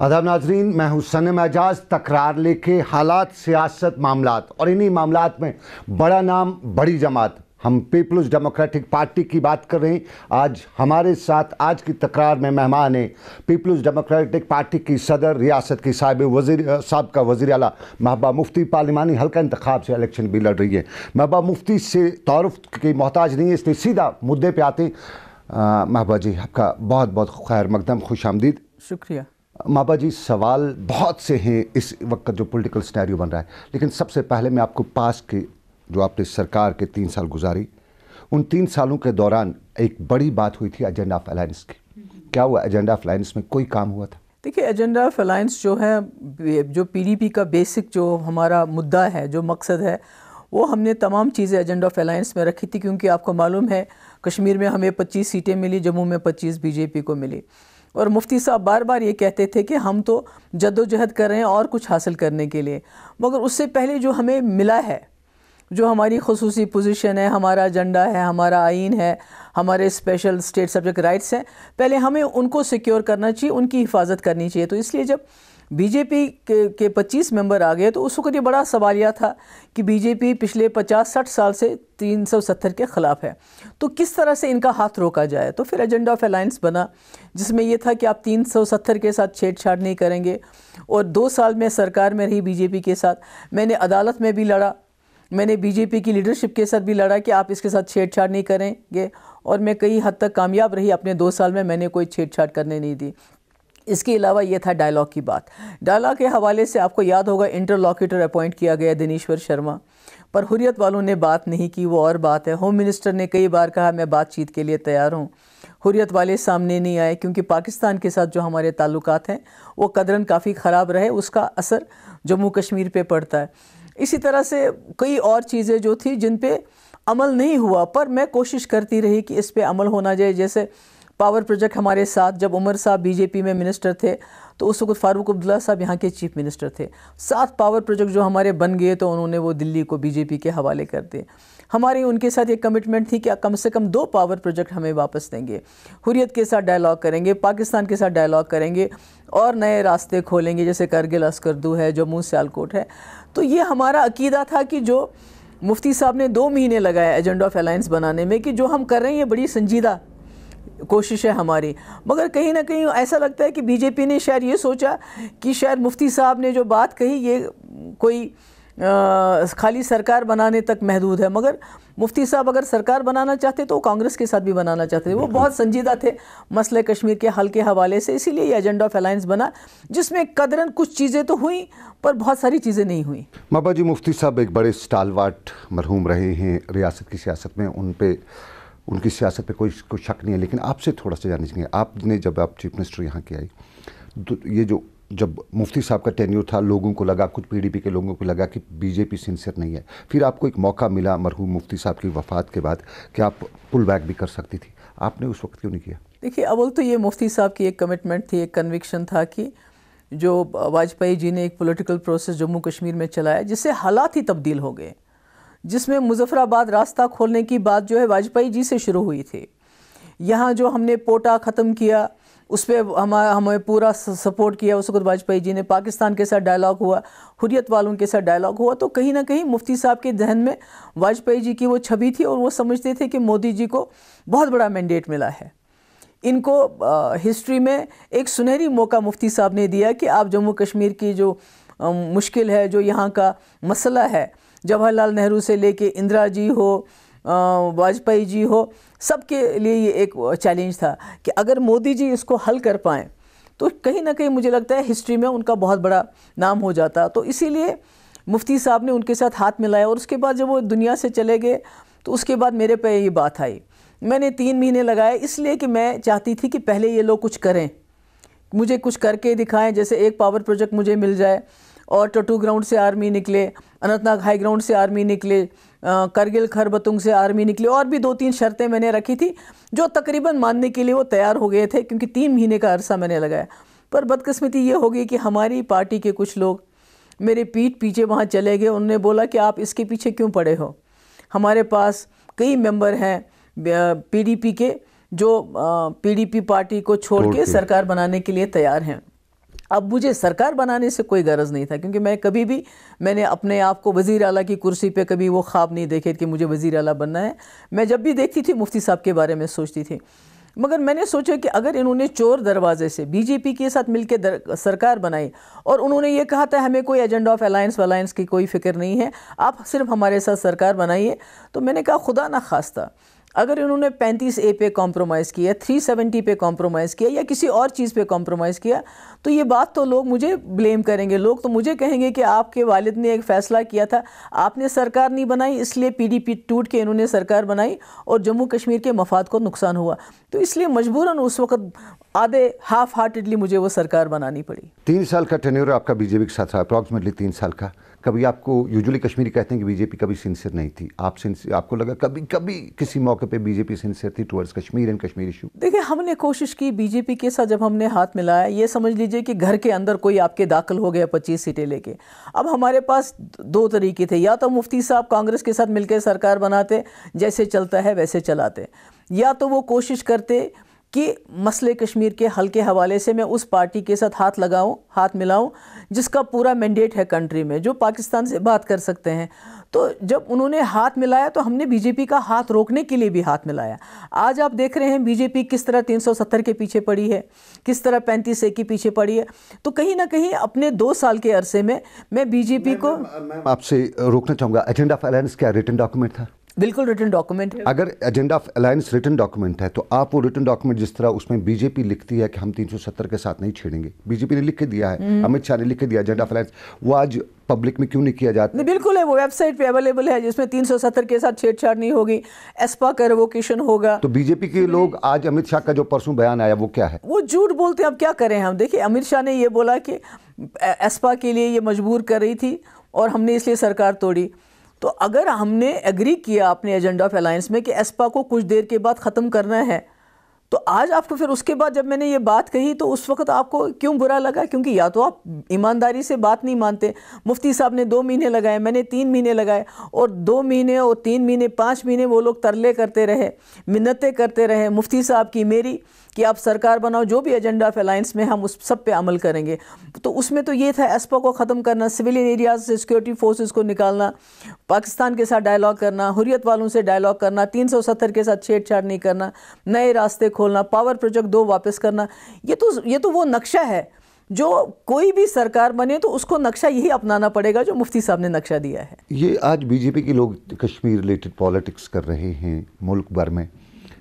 आदाब नाजरीन, मैं हूँ सनम एजाज। तकरार लेके हालात, सियासत, मामलात और इन्हीं मामलात में बड़ा नाम, बड़ी जमात, हम पीपल्स डेमोक्रेटिक पार्टी की बात कर रहे हैं। आज हमारे साथ आज की तकरार में मेहमान हैं पीपल्स डेमोक्रेटिक पार्टी की सदर, रियासत की साबिका वज़ीर आला महबूबा मुफ्ती, पार्लिमानी हल्का इंतखाब से इलेक्शन भी लड़ रही है। महबूबा मुफ्ती से तारुफ की मोहताज नहीं है, इसलिए सीधा मुद्दे पे आते हैं। महबूबा जी, आपका बहुत बहुत खैर मकदम, खुश आमदीद। शुक्रिया। महबूबा जी, सवाल बहुत से हैं इस वक्त जो पॉलिटिकल सिनेरियो बन रहा है, लेकिन सबसे पहले मैं आपको पास के जो आपने सरकार के 3 साल गुजारी, उन 3 सालों के दौरान एक बड़ी बात हुई थी एजेंडा ऑफ अलायंस की। क्या हुआ एजेंडा ऑफ अलायंस में? कोई काम हुआ था? देखिए, एजेंडा ऑफ अलायंस जो है, जो पीडीपी का बेसिक जो हमारा मुद्दा है, जो मकसद है, वो हमने तमाम चीज़ें एजेंडा ऑफ अलायंस में रखी थी। क्योंकि आपको मालूम है कश्मीर में हमें 25 सीटें मिली, जम्मू में 25 बीजेपी को मिली। और मुफ्ती साहब बार बार ये कहते थे कि हम तो जद्दोजहद कर रहे हैं और कुछ हासिल करने के लिए, मगर उससे पहले जो हमें मिला है, जो हमारी खुसूसी पोजीशन है, हमारा एजेंडा है, हमारा आइन है, हमारे स्पेशल स्टेट सब्जेक्ट राइट्स हैं, पहले हमें उनको सिक्योर करना चाहिए, उनकी हिफाजत करनी चाहिए। तो इसलिए जब बीजेपी के 25 मेंबर आ गए तो उस वक्त ये बड़ा सवालिया था कि बीजेपी पिछले 50-60 साल से 370 के ख़िलाफ़ है, तो किस तरह से इनका हाथ रोका जाए। तो फिर एजेंडा ऑफ अलायंस बना, जिसमें यह था कि आप 370 के साथ छेड़छाड़ नहीं करेंगे। और 2 साल में सरकार में रही बीजेपी के साथ, मैंने अदालत में भी लड़ा, मैंने बीजेपी की लीडरशिप के साथ भी लड़ा कि आप इसके साथ छेड़छाड़ नहीं करेंगे, और मैं कई हद तक कामयाब रही। अपने 2 साल में मैंने कोई छेड़छाड़ करने नहीं दी। इसके अलावा ये था डायलॉग की बात। डायलॉग के हवाले से आपको याद होगा इंटरलॉक्यूटर अपॉइंट किया गया दिनेश्वर शर्मा, पर हुर्रियत वालों ने बात नहीं की, वो और बात है। होम मिनिस्टर ने कई बार कहा मैं बातचीत के लिए तैयार हूँ, हुर्रियत वाले सामने नहीं आए, क्योंकि पाकिस्तान के साथ जो हमारे ताल्लुकात हैं वो कदरन काफ़ी ख़राब रहे, उसका असर जम्मू कश्मीर पे पड़ता है। इसी तरह से कई और चीज़ें जो थी जिन पे अमल नहीं हुआ, पर मैं कोशिश करती रही कि इस पे अमल होना चाहिए। जैसे पावर प्रोजेक्ट हमारे साथ, जब उमर साहब बीजेपी में मिनिस्टर थे तो उस वक्त फारूक अब्दुल्ला साहब यहाँ के चीफ मिनिस्टर थे। 7 पावर प्रोजेक्ट जो हमारे बन गए तो उन्होंने वो दिल्ली को बीजेपी के हवाले कर दिए। हमारी उनके साथ एक कमिटमेंट थी कि कम से कम 2 पावर प्रोजेक्ट हमें वापस देंगे, हुर्रियत के साथ डायलॉग करेंगे, पाकिस्तान के साथ डायलॉग करेंगे और नए रास्ते खोलेंगे, जैसे करगिल अस्करदू है, जम्मू सियालकोट है। तो ये हमारा अकीदा था कि जो मुफ्ती साहब ने 2 महीने लगाए एजेंडा ऑफ अलायंस बनाने में, कि जो हम कर रहे हैं ये बड़ी संजीदा कोशिश है हमारी। मगर कहीं ना कहीं ऐसा लगता है कि बीजेपी ने शायद ये सोचा कि शायद मुफ्ती साहब ने जो बात कही ये कोई खाली सरकार बनाने तक महदूद है। मगर मुफ्ती साहब अगर सरकार बनाना चाहते तो कांग्रेस के साथ भी बनाना चाहते थे। वो बहुत संजीदा थे मसले कश्मीर के हल के हवाले से, इसीलिए ये एजेंडा ऑफ अलायंस बना, जिसमें कदरन कुछ चीज़ें तो हुई पर बहुत सारी चीज़ें नहीं हुई। महबूबा जी, मुफ्ती साहब एक बड़े स्टालवार्ट मरहूम रहे हैं रियासत की सियासत में, उनकी सियासत पे कोई शक नहीं है। लेकिन आपसे थोड़ा सा जानना चाहिए, आपने जब आप चीफ मिनिस्टर यहाँ की आई तो ये जब मुफ्ती साहब का टेन्योर था, लोगों को लगा, कुछ पीडीपी के लोगों को लगा कि बीजेपी सिंसियर नहीं है। फिर आपको एक मौका मिला मरहूम मुफ्ती साहब की वफ़ात के बाद कि आप पुल बैक भी कर सकती थी, आपने उस वक्त क्यों नहीं किया? देखिए, अव्वल तो ये मुफ्ती साहब की एक कमिटमेंट थी, एक कन्विक्शन था कि जो वाजपेयी जी ने एक पॉलिटिकल प्रोसेस जम्मू कश्मीर में चलाया जिससे हालात ही तब्दील हो गए, जिसमें मुजफ्फराबाद रास्ता खोलने की बात जो है वाजपेयी जी से शुरू हुई थी। यहाँ जो हमने पोटा ख़त्म किया उस पर हमें पूरा सपोर्ट किया उस वक्त वाजपेयी जी ने। पाकिस्तान के साथ डायलॉग हुआ, हुर्रियत वालों के साथ डायलॉग हुआ, तो कहीं ना कहीं मुफ्ती साहब के जहन में वाजपेयी जी की वो छवि थी और वो समझते थे कि मोदी जी को बहुत बड़ा मैंडेट मिला है। इनको हिस्ट्री में एक सुनहरी मौका मुफ्ती साहब ने दिया कि आप जम्मू कश्मीर की जो मुश्किल है, जो यहाँ का मसला है, जवाहरलाल नेहरू से लेके इंदिरा जी हो, वाजपेयी जी हो, सबके लिए ये एक चैलेंज था कि अगर मोदी जी इसको हल कर पाएँ तो कहीं ना कहीं मुझे लगता है हिस्ट्री में उनका बहुत बड़ा नाम हो जाता। तो इसीलिए मुफ्ती साहब ने उनके साथ हाथ मिलाया। और उसके बाद जब वो दुनिया से चले गए तो उसके बाद मेरे पे ये बात आई। मैंने 3 महीने लगाए, इसलिए कि मैं चाहती थी कि पहले ये लोग कुछ करें, मुझे कुछ करके दिखाएं। जैसे एक पावर प्रोजेक्ट मुझे मिल जाए और टटू ग्राउंड से आर्मी निकले, अनंतनाग हाई ग्राउंड से आर्मी निकले, करगिल खैरबतुंग से आर्मी निकले, और भी 2-3 शर्तें मैंने रखी थी जो तकरीबन मानने के लिए वो तैयार हो गए थे, क्योंकि 3 महीने का अरसा मैंने लगाया। पर बदकिस्मती ये हो गई कि हमारी पार्टी के कुछ लोग मेरे पीठ पीछे वहाँ चले गए। उन्होंने बोला कि आप इसके पीछे क्यों पड़े हो, हमारे पास कई मेंबर हैं पीडीपी के जो पीडीपी पार्टी को छोड़ के सरकार बनाने के लिए तैयार हैं। अब मुझे सरकार बनाने से कोई गरज नहीं था, क्योंकि मैं कभी भी मैंने अपने आप को वज़ीर आला की कुर्सी पे कभी वो ख्वाब नहीं देखे कि मुझे वज़ीर आला बनना है। मैं जब भी देखती थी मुफ्ती साहब के बारे में सोचती थी, मगर मैंने सोचा कि अगर इन्होंने चोर दरवाजे से बीजेपी के साथ मिलकर सरकार बनाई और उन्होंने ये कहा था हमें कोई एजेंडा ऑफ अलायंस की कोई फ़िक्र नहीं है, आप सिर्फ हमारे साथ सरकार बनाइए, तो मैंने कहा खुदा ना खास्ता अगर इन्होंने 35A पे कॉम्प्रोमाइज़ किया, 370 पे कॉम्प्रोमाइज़ किया या किसी और चीज़ पे कॉम्प्रोमाइज़ किया, तो ये बात तो लोग मुझे ब्लेम करेंगे। लोग तो मुझे कहेंगे कि आपके वालिद ने एक फ़ैसला किया था, आपने सरकार नहीं बनाई, इसलिए PDP टूट के इन्होंने सरकार बनाई और जम्मू कश्मीर के मफाद को नुकसान हुआ। तो इसलिए मजबूरन उस वक्त आधे हाफ हार्टेडली मुझे वो सरकार बनानी पड़ी। 3 साल का टेन्योर आपका बीजेपी के साथ रहा, अप्रॉक्सीमेटली 3 साल का। कभी आपको, यूजुअली कश्मीरी कहते हैं कि बीजेपी कभी सिंसियर नहीं थी, आपको लगा कभी किसी मौके पे बीजेपी सिंसियर थी towards Kashmir and Kashmir issue? देखिए, हमने कोशिश की बीजेपी के साथ, जब हमने हाथ मिलाया, ये समझ लीजिए कि घर के अंदर कोई आपके दाखिल हो गया 25 सीटें लेके। अब हमारे पास 2 तरीके थे, या तो मुफ्ती साहब कांग्रेस के साथ मिलकर सरकार बनाते, जैसे चलता है वैसे चलाते, या तो वो कोशिश करते कि मसले कश्मीर के हल के हवाले से मैं उस पार्टी के साथ हाथ मिलाऊं जिसका पूरा मैंडेट है कंट्री में, जो पाकिस्तान से बात कर सकते हैं। तो जब उन्होंने हाथ मिलाया तो हमने बीजेपी का हाथ रोकने के लिए भी हाथ मिलाया। आज आप देख रहे हैं बीजेपी किस तरह 370 के पीछे पड़ी है, किस तरह 35A के पीछे पड़ी है। तो कहीं ना कहीं अपने 2 साल के अरसे में मैं बीजेपी को आपसे रोकना चाहूँगा। एजेंडा ऑफ अलायंस क्या रिटन डॉक्यूमेंट था? बिल्कुल रिटन डॉक्यूमेंट है। अगर agenda of alliance written document है तो आप वो रिटन डॉक्यूमेंट, जिस तरह उसमें बीजेपी लिखती है कि हम 370 के साथ नहीं छेड़ेंगे, बीजेपी ने लिख के दिया है, अमित शाह ने लिख के दिया एजेंडा ऑफ अलायंस, वो आज पब्लिक में क्यों नहीं किया जाता? नहीं, बिल्कुल है, वो वेबसाइट पे अवेलेबल है, जिसमें 370 के साथ छेड़छाड़ नहीं होगी, एस्पा का रिवोकेशन होगा। तो बीजेपी के लोग आज अमित शाह का जो परसों बयान आया वो क्या है? वो झूठ बोलते हैं। अब क्या करें हम? देखिए, अमित शाह ने ये बोला कि एस्पा के लिए ये मजबूर कर रही थी और हमने इसलिए सरकार तोड़ी। तो अगर हमने एग्री किया अपने एजेंडा ऑफ अलायंस में कि एस्पा को कुछ देर के बाद ख़त्म करना है, तो आज आपको फिर उसके बाद जब मैंने ये बात कही तो उस वक्त आपको क्यों बुरा लगा? क्योंकि या तो आप ईमानदारी से बात नहीं मानते। मुफ्ती साहब ने 2 महीने लगाए, मैंने 3 महीने लगाए, और 2 महीने और 3 महीने 5 महीने वो लोग तरले करते रहे, मिन्नतें करते रहे मुफ्ती साहब की, मेरी, कि आप सरकार बनाओ, जो भी एजेंडा ऑफ अलायंस में हम उस सब पे अमल करेंगे। तो उसमें तो ये था एस्पा को ख़त्म करना, सिविलियन एरियाज से सिक्योरिटी फोर्सेस को निकालना, पाकिस्तान के साथ डायलॉग करना, हुर्रियत वालों से डायलॉग करना, 370 के साथ छेड़छाड़ नहीं करना, नए रास्ते खोलना, पावर प्रोजेक्ट 2 वापस करना। ये तो वो नक्शा है जो कोई भी सरकार बने तो उसको नक्शा यही अपनाना पड़ेगा जो मुफ्ती साहब ने नक्शा दिया है। ये आज बीजेपी के लोग कश्मीर रिलेटेड पॉलिटिक्स कर रहे हैं मुल्क भर में,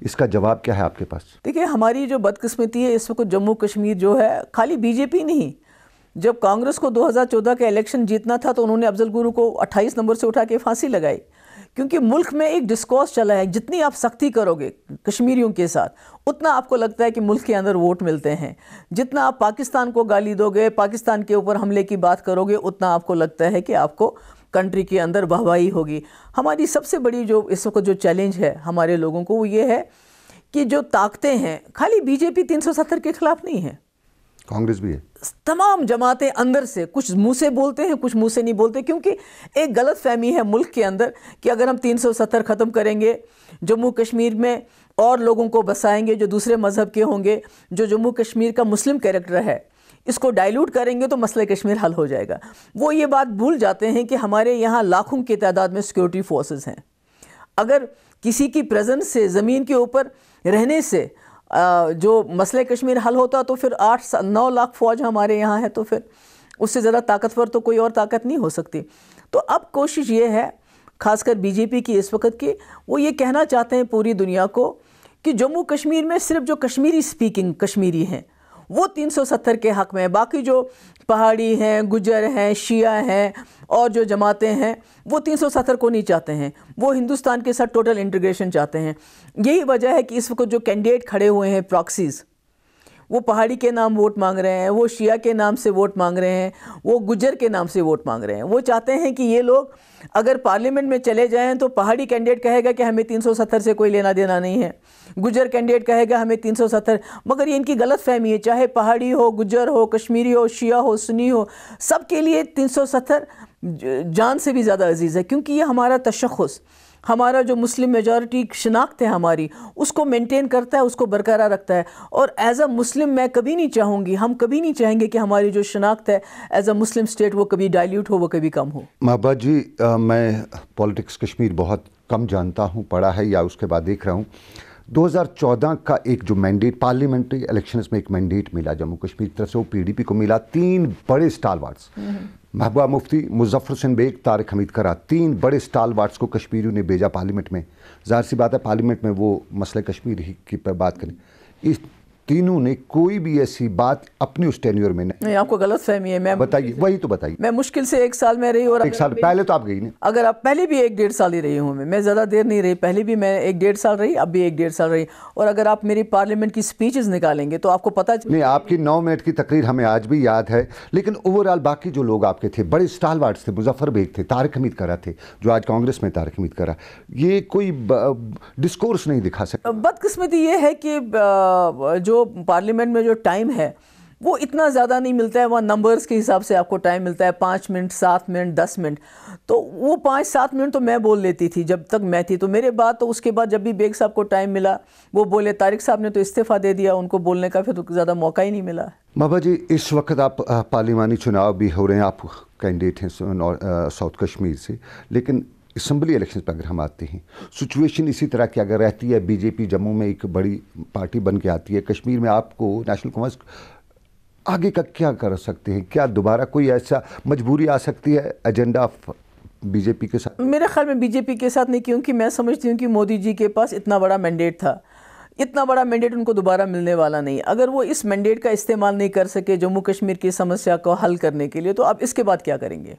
इसका जवाब क्या है आपके पास? देखिए, हमारी जो बदकिस्मती है इस वक्त, जम्मू कश्मीर जो है, खाली बीजेपी नहीं, जब कांग्रेस को 2014 का इलेक्शन जीतना था तो उन्होंने अफजल गुरु को 28 नंबर से उठा के फांसी लगाई, क्योंकि मुल्क में एक डिस्कोर्स चला है, जितनी आप सख्ती करोगे कश्मीरियों के साथ उतना आपको लगता है कि मुल्क के अंदर वोट मिलते हैं, जितना आप पाकिस्तान को गाली दोगे, पाकिस्तान के ऊपर हमले की बात करोगे, उतना आपको लगता है कि आपको कंट्री के अंदर वाहवाही होगी। हमारी सबसे बड़ी जो इस वक्त जो चैलेंज है हमारे लोगों को, वो ये है कि जो ताकतें हैं, खाली बीजेपी 370 के खिलाफ नहीं है, कांग्रेस भी है, तमाम जमातें अंदर से कुछ मुंह से बोलते हैं, कुछ मुंह से नहीं बोलते, क्योंकि एक गलत फहमी है मुल्क के अंदर कि अगर हम 370 ख़त्म करेंगे, जम्मू कश्मीर में और लोगों को बसाएंगे जो दूसरे मज़हब के होंगे, जो जम्मू कश्मीर का मुस्लिम कैरेक्टर है, इसको डाइल्यूट करेंगे तो मसला कश्मीर हल हो जाएगा। वो ये बात भूल जाते हैं कि हमारे यहाँ लाखों की तादाद में सिक्योरिटी फोर्सेस हैं। अगर किसी की प्रेजेंस से, ज़मीन के ऊपर रहने से जो मसला कश्मीर हल होता तो फिर 8-9 लाख फ़ौज हमारे यहाँ है, तो फिर उससे ज़्यादा ताकतवर तो कोई और ताकत नहीं हो सकती। तो अब कोशिश ये है, ख़ासकर बीजेपी की इस वक्त की, वो ये कहना चाहते हैं पूरी दुनिया को कि जम्मू कश्मीर में सिर्फ जो कश्मीरी स्पीकिंग कश्मीरी हैं वो 370 के हक़ में है, बाकी जो पहाड़ी हैं, गुजर हैं, शिया हैं और जो जमातें हैं वो 370 को नहीं चाहते हैं, वो हिंदुस्तान के साथ टोटल इंटीग्रेशन चाहते हैं। यही वजह है कि इस वक्त जो कैंडिडेट खड़े हुए हैं प्रॉक्सीज़, वो पहाड़ी के नाम वोट मांग रहे हैं, वो शिया के नाम से वोट मांग रहे हैं, वो गुजर के नाम से वोट मांग रहे हैं। वो चाहते हैं कि ये लोग अगर पार्लियामेंट में चले जाएं तो पहाड़ी कैंडिडेट कहेगा कि हमें 370 से कोई लेना देना नहीं है, गुजर कैंडिडेट कहेगा हमें 370। मगर ये इनकी गलत फहमी है, चाहे पहाड़ी हो, गुजर हो, कश्मीरी हो, शिया हो, सुन्नी हो, सब के लिए 370 जान से भी ज़्यादा अजीज़ है, क्योंकि ये हमारा तशख़्ख़ुस, हमारा जो मुस्लिम मेजॉरिटी शिनाख्त है हमारी, उसको मेंटेन करता है, उसको बरकरार रखता है। और एज अ मुस्लिम मैं कभी नहीं चाहूँगी, हम कभी नहीं चाहेंगे कि हमारी जो शिनाख्त है एज अ मुस्लिम स्टेट वो कभी डाइल्यूट हो, वो कभी कम हो। महबूबा जी, मैं पॉलिटिक्स कश्मीर बहुत कम जानता हूँ, पढ़ा है या उसके बाद देख रहा हूँ। 2014 का एक जो मैंडेट, पार्लियामेंट्री इलेक्शंस में एक मैंडेट मिला जम्मू कश्मीर की तरफ से, वो पीडीपी को मिला। 3 बड़े स्टालवार्ड्स, महबूबा मुफ्ती, मुजफ्फर हुसैन बेग, तारिक हमीद करा, 3 बड़े स्टालवार्ड्स को कश्मीरियों ने भेजा पार्लियामेंट में। जाहिर सी बात है पार्लियामेंट में वो मसले कश्मीर ही की पर बात करें। इस तीनों ने कोई भी ऐसी बात अपनी उस टेन्योर में नहीं, आपको गलत फहमी है। मैं बताइए, वही तो बताइए। मैं मुश्किल से 1 साल में रही, और 1 साल पहले तो आप गई ना। अगर आप पहले भी 1-1.5 साल ही रही हूँ, मैं ज़्यादा देर नहीं रही, पहले भी मैं 1-1.5 साल रही, अब भी 1-1.5 साल रही। और अगर आप मेरी पार्लियामेंट की स्पीचेस निकालेंगे तो आपको पता नहीं, आपकी 9 मिनट की तकरीर हमें आज भी याद है। लेकिन ओवरऑल बाकी जो लोग आपके थे, बड़े स्टालवार्ड्स थे, मुजफ्फर बेग थे, तारिक हमीद करा थे, जो आज कांग्रेस में तारिक हमीद करा, ये कोई डिस्कोर्स नहीं दिखा सकते। बदकिस्मती ये है कि जो पार्लियामेंट में जो टाइम है वो इतना ज़्यादा नहीं मिलता है। वहाँ नंबर्स के हिसाब से आपको टाइम मिलता है, 5 मिनट, 7 मिनट, 10 मिनट। तो वो 5-7 मिनट तो मैं बोल लेती थी जब तक मैं थी, तो मेरे बाद तो उसके बाद जब भी बेग साहब को टाइम मिला वो बोले। तारिक साहब ने तो इस्तीफ़ा दे दिया, उनको बोलने का फिर तो ज़्यादा मौका ही नहीं मिला। महबूबा जी, इस वक्त आप पार्लियामानी चुनाव भी हो रहे हैं, आप कैंडिडेट हैं साउथ कश्मीर से, लेकिन असम्बली इलेक्शन पर अगर हम आते हैं, सिचुएशन इसी तरह की अगर रहती है, बीजेपी जम्मू में एक बड़ी पार्टी बन के आती है, कश्मीर में आपको नेशनल कॉन्फ्रेंस आगे का क्या कर सकते हैं? क्या दोबारा कोई ऐसा मजबूरी आ सकती है एजेंडा बीजेपी के साथ? मेरे ख्याल में बीजेपी के साथ नहीं, क्योंकि मैं समझती हूँ कि मोदी जी के पास इतना बड़ा मैंडेट था, इतना बड़ा मैंडेट उनको दोबारा मिलने वाला नहीं। अगर वो इस मैंडेट का इस्तेमाल नहीं कर सके जम्मू कश्मीर की समस्या को हल करने के लिए, तो अब इसके बाद क्या करेंगे?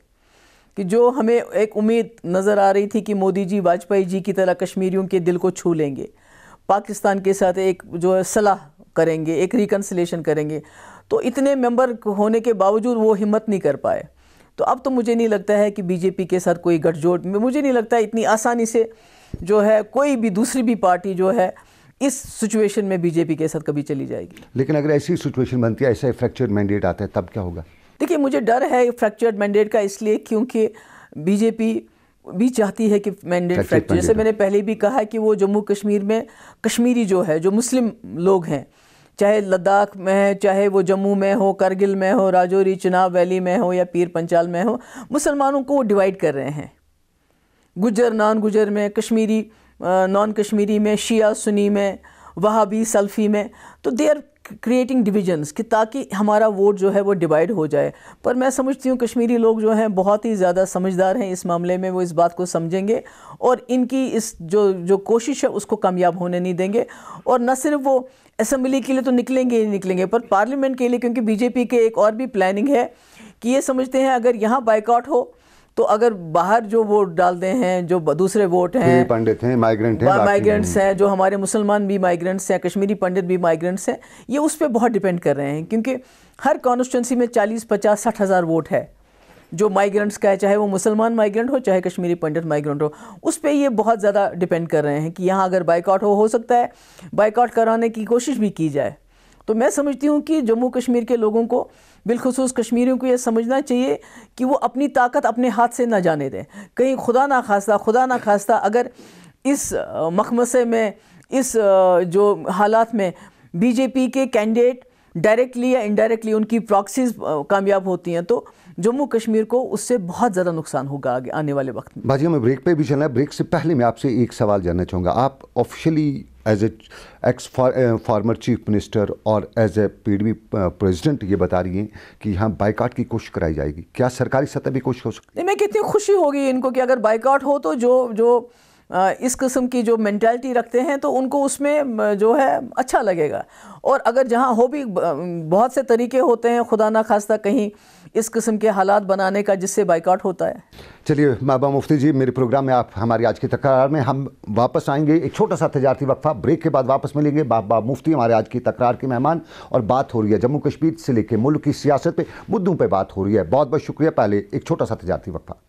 कि जो हमें एक उम्मीद नज़र आ रही थी कि मोदी जी वाजपेयी जी की तरह कश्मीरियों के दिल को छू लेंगे, पाकिस्तान के साथ एक जो है सलाह करेंगे, एक रिकन्सिलेशन करेंगे, तो इतने मेंबर होने के बावजूद वो हिम्मत नहीं कर पाए। तो अब तो मुझे नहीं लगता है कि बीजेपी के साथ कोई गठजोड़, मुझे नहीं लगता इतनी आसानी से जो है कोई भी दूसरी भी पार्टी जो है इस सिचुएशन में बीजेपी के साथ कभी चली जाएगी। लेकिन अगर ऐसी सिचुएशन बनती है, ऐसा फ्रैक्चर्ड मैंडेट आता है, तब क्या होगा? देखिए, मुझे डर है फ्रैक्चर्ड मैंडेट का, इसलिए क्योंकि बीजेपी भी चाहती है कि मैंडेट फ्रैक्चर, जैसे मैंने पहले भी कहा कि वो जम्मू कश्मीर में कश्मीरी जो है, जो मुस्लिम लोग हैं, चाहे लद्दाख में है, चाहे वो जम्मू में हो, करगिल में हो, राजौरी चिनाब वैली में हो या पीर पंचाल में हो, मुसलमानों को वो डिवाइड कर रहे हैं, गुजर नॉन गुजर में, कश्मीरी नॉन कश्मीरी में, शिया सुन्नी में, वहाबी सल्फ़ी में। तो दे आर क्रिएटिंग डिविजन्स कि ताकि हमारा वोट जो है वो डिवाइड हो जाए। पर मैं समझती हूँ कश्मीरी लोग जो हैं बहुत ही ज़्यादा समझदार हैं इस मामले में, वो इस बात को समझेंगे और इनकी इस जो कोशिश है उसको कामयाब होने नहीं देंगे। और न सिर्फ वो असेंबली के लिए तो निकलेंगे ही निकलेंगे, पर पार्लियामेंट के लिए, क्योंकि बीजेपी के एक और भी प्लानिंग है कि ये समझते हैं अगर यहाँ बाइकआउट हो तो अगर बाहर जो वोट डालते हैं, जो दूसरे वोट हैं, पंडित हैं, माइग्रेंट्स हैं, जो हमारे मुसलमान भी माइग्रेंट्स हैं, कश्मीरी पंडित भी माइग्रेंट्स हैं, ये उस पर बहुत डिपेंड कर रहे हैं। क्योंकि हर कॉन्स्टिट्यूंसी में 40-50-60 हज़ार वोट है जो माइग्रेंट्स का है, चाहे वो मुसलमान माइग्रेंट हो चाहे कश्मीरी पंडित माइग्रेंट हो, उस पर ये बहुत ज़्यादा डिपेंड कर रहे हैं कि यहाँ अगर बाइकआउट हो सकता है बाइकआउट कराने की कोशिश भी की जाए। तो मैं समझती हूँ कि जम्मू कश्मीर के लोगों को, बिलखुसूस कश्मीरियों को ये समझना चाहिए कि वो अपनी ताकत अपने हाथ से ना जाने दें। कहीं खुदा ना खास्ता अगर इस मखमसे में, इस जो हालात में बीजेपी के कैंडिडेट डायरेक्टली या इनडायरेक्टली उनकी प्रॉक्सीज कामयाब होती हैं, तो जम्मू कश्मीर को उससे बहुत ज़्यादा नुकसान होगा आगे आने वाले वक्त में। बाजी, हमें ब्रेक पे भी चलना है। ब्रेक से पहले मैं आपसे एक सवाल जानना चाहूँगा। आप officially as a ex former chief minister और एज ए पीडीपी प्रेसिडेंट ये बता रही हैं कि यहाँ बाइकआउट की कोशिश कराई जाएगी, क्या सरकारी सतह भी कोशिश हो सकती है? मैं कितनी खुशी होगी इनको कि अगर बाइकआउट हो तो जो इस किस्म की जो मेंटालिटी रखते हैं तो उनको उसमें जो है अच्छा लगेगा। और अगर जहाँ हो भी, बहुत से तरीके होते हैं खुदा ना खास्ता कहीं इस किस्म के हालात बनाने का जिससे बाइकआउट होता है। चलिए महबूबा मुफ्ती जी, मेरे प्रोग्राम में आप हमारी आज की तकरार में हम वापस आएंगे। एक छोटा सा तजारती वक्फा, ब्रेक के बाद वापस मिलेंगे। महबूबा मुफ्ती हमारे आज की तकरार के मेहमान, और बात हो रही है जम्मू कश्मीर से लेकर मुल्क की सियासत पे, मुद्दों पे बात हो रही है। बहुत बहुत शुक्रिया। पहले एक छोटा सा तजारती वक्फा।